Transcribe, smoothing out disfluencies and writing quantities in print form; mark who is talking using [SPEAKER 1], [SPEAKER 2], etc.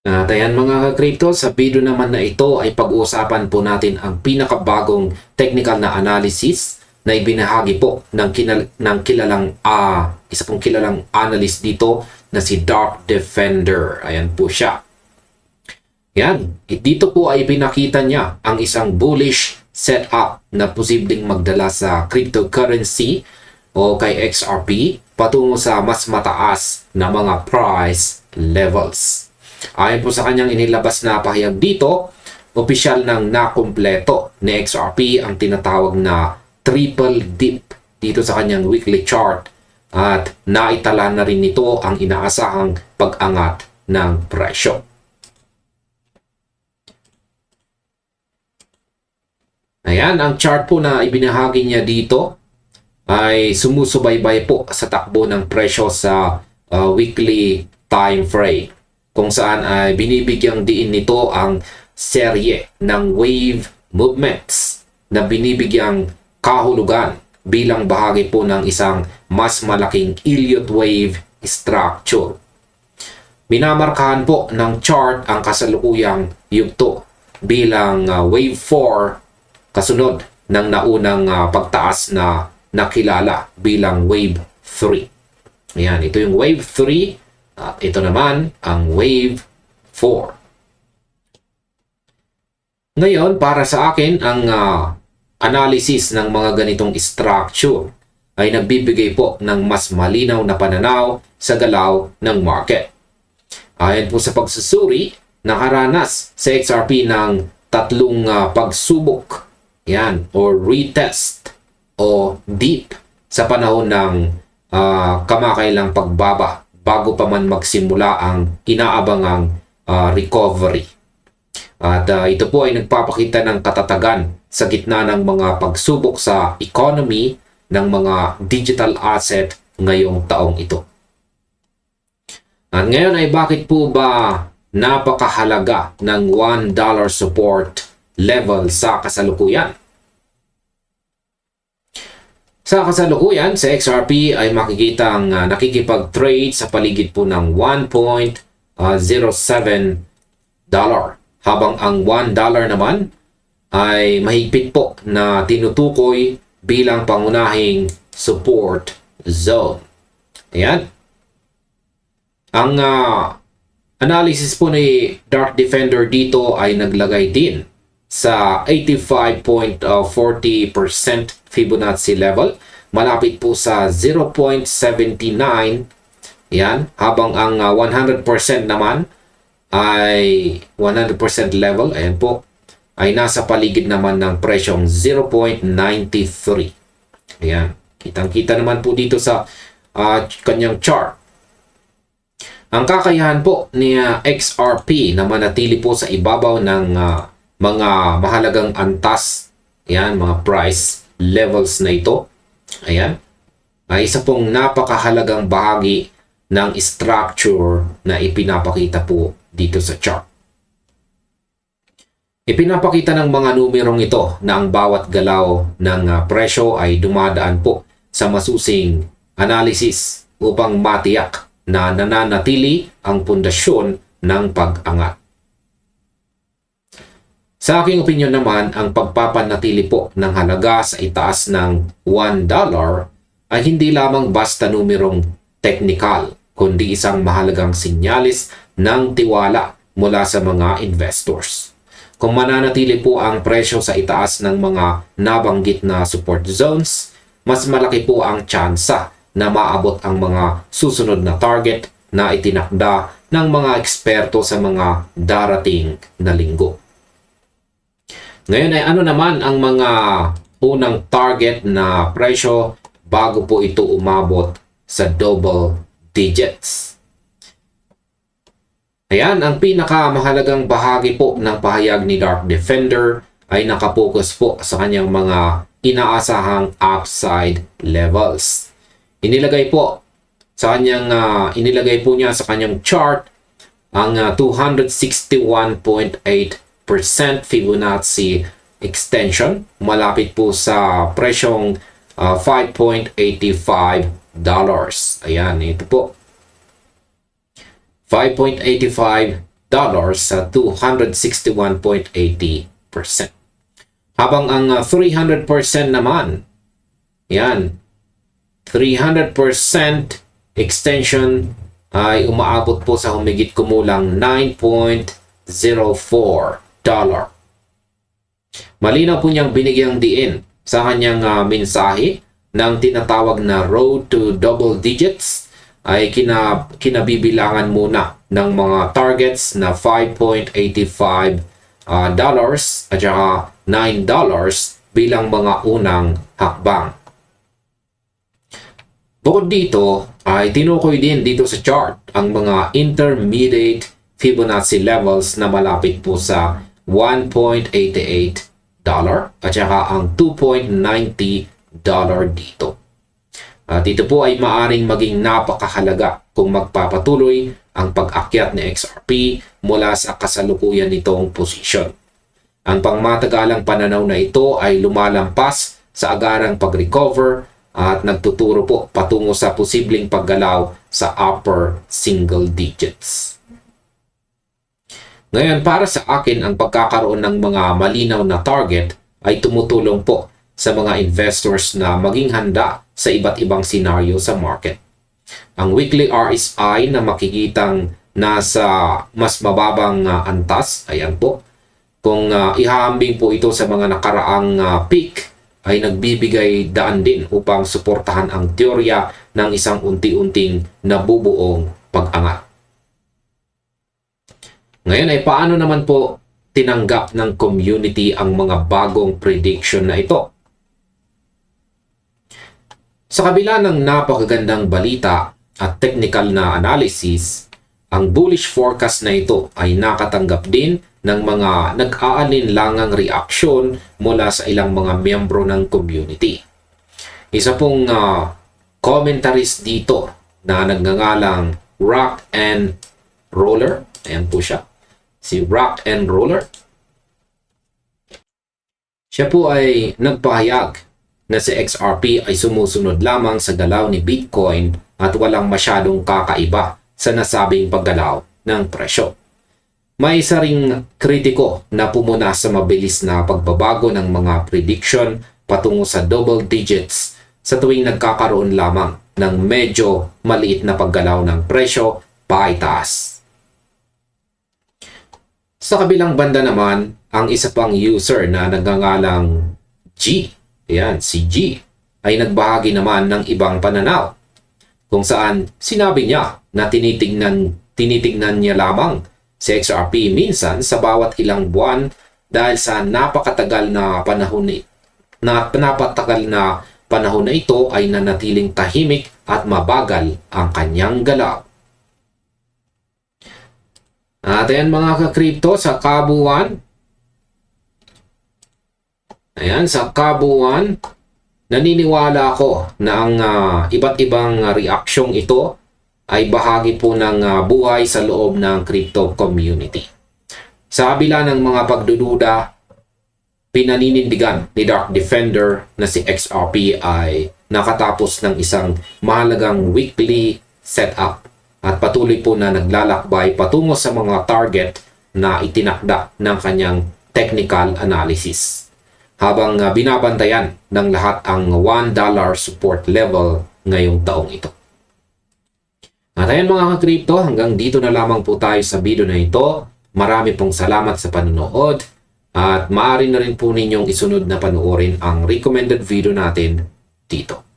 [SPEAKER 1] At ayan mga ka-crypto, sa video naman na ito ay pag-uusapan po natin ang pinakabagong technical na analysis na ibinahagi po ng kilalang isa pong kilalang analyst dito na si Dark Defender. Ayan po siya. Yan, dito po ay pinakita niya ang isang bullish setup na posibleng magdala sa cryptocurrency o kay XRP patungo sa mas mataas na mga price levels. Ayon po sa kanyang inilabas na pahayag dito, opisyal nang nakumpleto ni XRP ang tinatawag na triple dip dito sa kanyang weekly chart at naitala na rin nito ang inaasahang pag-angat ng presyo. Ayan, ang chart po na ibinahagi niya dito ay sumusubaybay po sa takbo ng presyo sa weekly time frame, kung saan ay binibigyang diin nito ang serye ng wave movements na binibigyang kahulugan bilang bahagi po ng isang mas malaking Elliott wave structure. Minamarkahan po ng chart ang kasalukuyang yugto bilang wave 4 kasunod ng naunang pagtaas na nakilala bilang wave 3. Ayan, ito yung wave 3. At ito naman ang wave 4. Ngayon, para sa akin, ang analysis ng mga ganitong structure ay nagbibigay po ng mas malinaw na pananaw sa galaw ng market. Ayon po sa pagsusuri, nakaranas sa XRP ng tatlong pagsubok, yan, or retest o dip sa panahon ng kamakailang pagbaba bago pa man magsimula ang inaabangang recovery. At ito po ay nagpapakita ng katatagan sa gitna ng mga pagsubok sa economy ng mga digital asset ngayong taong ito. At ngayon ay bakit po ba napakahalaga ng $1 support level sa kasalukuyan? Sa kasalukuyan, sa XRP ay makikita ang nakikipag-trade sa paligid po ng $1.07, habang ang $1 naman ay mahigpit po na tinutukoy bilang pangunahing support zone. Ayan. Ang analysis po ni Dark Defender dito ay naglagay din sa 85.40% Fibonacci level, malapit po sa 0.79. Yan, habang ang 100% naman ay 100% level, ayan po, ay nasa paligid naman ng presyong 0.93. Ayan, kitang-kita naman po dito sa kanyang chart. Ang kakayahan po ni XRP na manatili po sa ibabaw ng mga mahalagang antas, yan, mga price levels na ito, ayan, ay isa pong napakahalagang bahagi ng structure na ipinapakita po dito sa chart. Ipinapakita ng mga numerong ito na ang bawat galaw ng presyo ay dumadaan po sa masusing analysis upang matiyak na nananatili ang pundasyon ng pag-angat. Sa aking opinyon naman, ang pagpapanatili po ng halaga sa itaas ng $1 ay hindi lamang basta numerong teknikal, kundi isang mahalagang sinyalis ng tiwala mula sa mga investors. Kung mananatili po ang presyo sa itaas ng mga nabanggit na support zones, mas malaki po ang tsansa na maabot ang mga susunod na target na itinakda ng mga eksperto sa mga darating na linggo. Ngayon ay ano naman ang mga unang target na presyo bago po ito umabot sa double digits? Ayan, ang pinakamahalagang bahagi po ng pahayag ni Dark Defender ay nakapokus po sa kanyang mga inaasahang upside levels. Inilagay po niya sa kanyang chart ang 261.8% Fibonacci extension, malapit po sa presyong $5.85. Ayan, ito po. $5.85 sa 261.80%. Habang ang 300% naman, yan, 300% extension ay umaabot po sa humigit kumulang $9.04. Malinaw po niyang binigyang diin sa kanyang mensahe ng tinatawag na road to double digits ay kinabibilangan muna ng mga targets na $5.85 at saka $9 bilang mga unang hakbang. Bukod dito ay tinukoy din dito sa chart ang mga intermediate Fibonacci levels na malapit po sa $1.88 at saka ang $2.90 dito. At ito po ay maaring maging napakahalaga kung magpapatuloy ang pag-akyat ni XRP mula sa kasalukuyan nitong posisyon. Ang pangmatagalang pananaw na ito ay lumalampas sa agarang pag-recover at nagtuturo po patungo sa posibleng paggalaw sa upper single digits. Ngayon, para sa akin, ang pagkakaroon ng mga malinaw na target ay tumutulong po sa mga investors na maging handa sa iba't ibang senaryo sa market. Ang weekly RSI na makikitang nasa mas mababang antas, ayan po, kung ihahambing po ito sa mga nakaraang peak, ay nagbibigay daan din upang suportahan ang teorya ng isang unti-unting nabubuong pag-angat. Ngayon ay paano naman po tinanggap ng community ang mga bagong prediction na ito? Sa kabila ng napakagandang balita at technical na analysis, ang bullish forecast na ito ay nakatanggap din ng mga nag-aalinlangang reaksyon mula sa ilang mga miyembro ng community. Isa pong commentaries dito na nagngangalang Rock and Roller, ayan po siya, si Rock and Roller. Siya po ay nagpahayag na si XRP ay sumusunod lamang sa galaw ni Bitcoin at walang masyadong kakaiba sa nasabing paggalaw ng presyo. May isa ring kritiko na pumuna sa mabilis na pagbabago ng mga prediction patungo sa double digits sa tuwing nagkakaroon lamang ng medyo maliit na paggalaw ng presyo paitaas. Sa kabilang banda naman, ang isa pang user na nagngangalang G, ayan, si G, ay nagbahagi naman ng ibang pananaw kung saan sinabi niya na tinitignan niya lamang si XRP minsan sa bawat ilang buwan dahil sa napakatagal na panahon na ito ay nanatiling tahimik at mabagal ang kanyang galaw. At ayan mga ka-crypto, sa kabuuan, ayan, sa kabuuan, naniniwala ako na ang iba't ibang reaksyong ito ay bahagi po ng buhay sa loob ng crypto community. Sa kabila ng mga pagdududa, pinaninindigan ni Dark Defender na si XRP ay nakatapos ng isang mahalagang weekly setup at patuloy po na naglalakbay patungo sa mga target na itinakda ng kanyang technical analysis. Habang binabantayan ng lahat ang $1 support level ngayong taong ito. At ayan mga ka-crypto, hanggang dito na lamang po tayo sa video na ito. Marami pong salamat sa panonood at maaari na rin po ninyong isunod na panoorin ang recommended video natin dito.